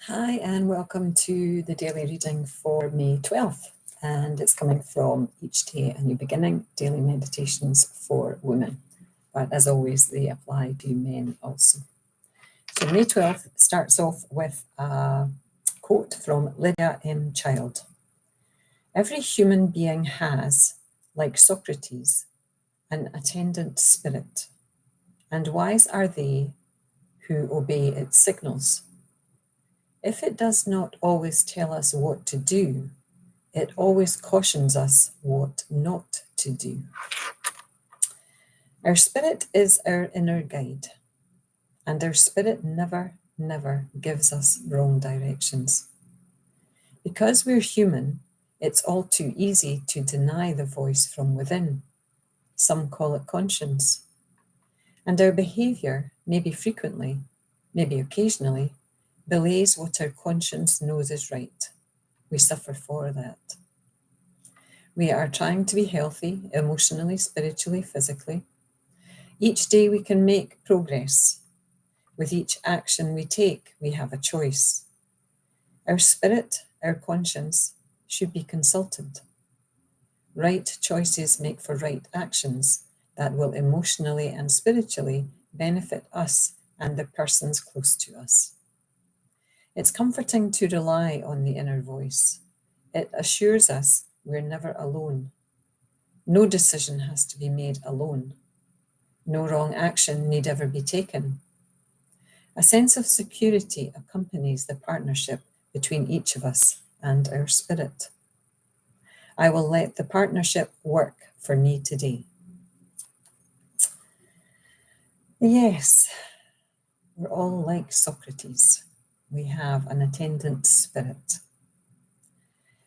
Hi, and welcome to the daily reading for May 12th. And it's coming from Each Day a New Beginning, Daily Meditations for Women. But as always, they apply to men also. So May 12th starts off with a quote from Lydia M. Child. Every human being has, like Socrates, an attendant spirit, and wise are they who obey its signals. If it does not always tell us what to do, it always cautions us what not to do. Our spirit is our inner guide, and our spirit never gives us wrong directions. Because we're human, it's all too easy to deny the voice from within. Some call it conscience. And our behavior, maybe frequently, maybe occasionally, belays what our conscience knows is right. We suffer for that. We are trying to be healthy, emotionally, spiritually, physically. Each day we can make progress. With each action we take, we have a choice. Our spirit, our conscience, should be consulted. Right choices make for right actions that will emotionally and spiritually benefit us and the persons close to us. It's comforting to rely on the inner voice. It assures us we're never alone. No decision has to be made alone. No wrong action need ever be taken. A sense of security accompanies the partnership between each of us and our spirit. I will let the partnership work for me today. Yes, we're all like Socrates. We have an attendant spirit.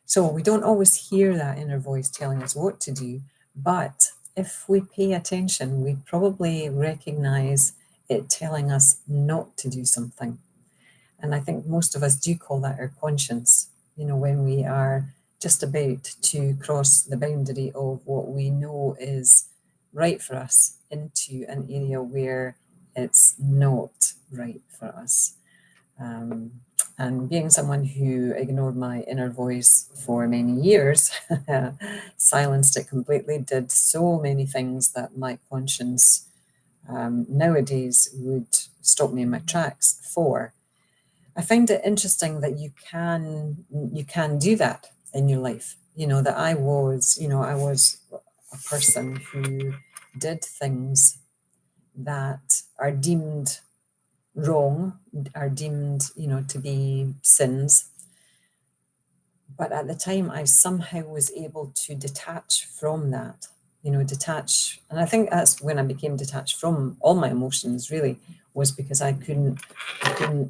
So we don't always hear that inner voice telling us what to do, but if we pay attention, we probably recognize it telling us not to do something. And I think most of us do call that our conscience, when we are just about to cross the boundary of what we know is right for us into an area where it's not right for us. And being someone who ignored my inner voice for many years, silenced it completely, did so many things that my conscience nowadays would stop me in my tracks for. I find it interesting that you can do that in your life. That I was a person who did things that are deemed wrong, are deemed, to be sins. But at the time, I somehow was able to detach from that, detach. And I think that's when I became detached from all my emotions, really, was because I couldn't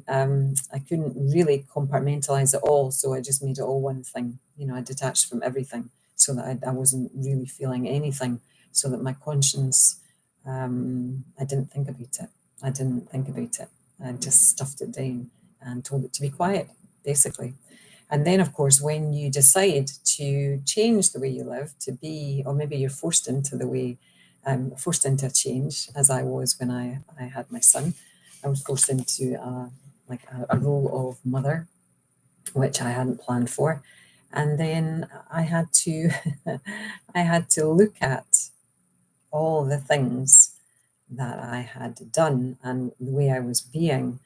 really compartmentalize it all. So I just made it all one thing. I detached from everything so that I wasn't really feeling anything, so that my conscience, I didn't think about it. I just stuffed it down and told it to be quiet, basically. And then, of course, when you decide to change the way you live, to be, or maybe you're forced into a change, as I was when I had my son. I was forced into a role of mother, which I hadn't planned for. And then I had to look at all the things that I had done and the way I was being,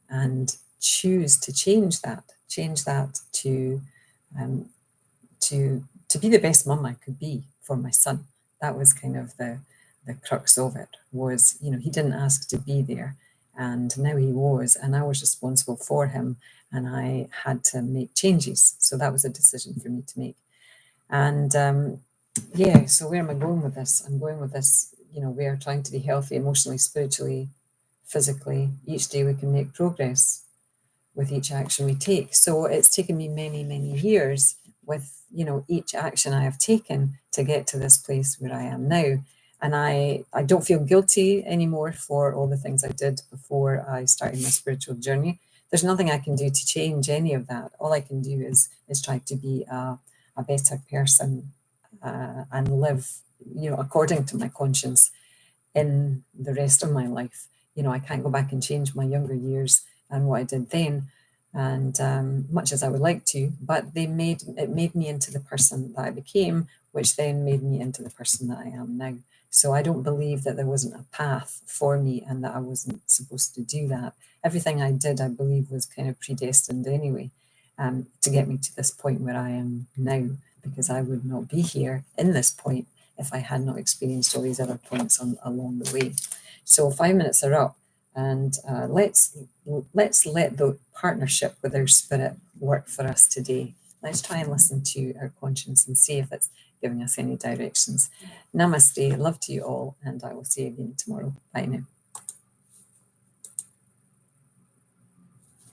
and choose to change that to be the best mum I could be for my son. That was kind of the crux of it, was, he didn't ask to be there, and now he was, and I was responsible for him, and I had to make changes. So that was a decision for me to make. And so where am I going with this? I'm going with this, we are trying to be healthy emotionally, spiritually, physically. Each day we can make progress with each action we take. So it's taken me many, many years with, each action I have taken to get to this place where I am now. And I don't feel guilty anymore for all the things I did before I started my spiritual journey. There's nothing I can do to change any of that. All I can do is try to be a better person and live, according to my conscience in the rest of my life. I can't go back and change my younger years and what I did then, And much as I would like to, but it made me into the person that I became, which then made me into the person that I am now. So I don't believe that there wasn't a path for me and that I wasn't supposed to do that. Everything I did, I believe, was kind of predestined anyway, to get me to this point where I am now, because I would not be here in this point if I had not experienced all these other points along the way. So 5 minutes are up, and let's let the partnership with our spirit work for us today. Let's try and listen to our conscience and see if it's giving us any directions. Namaste, love to you all, and I will see you again tomorrow. Bye now.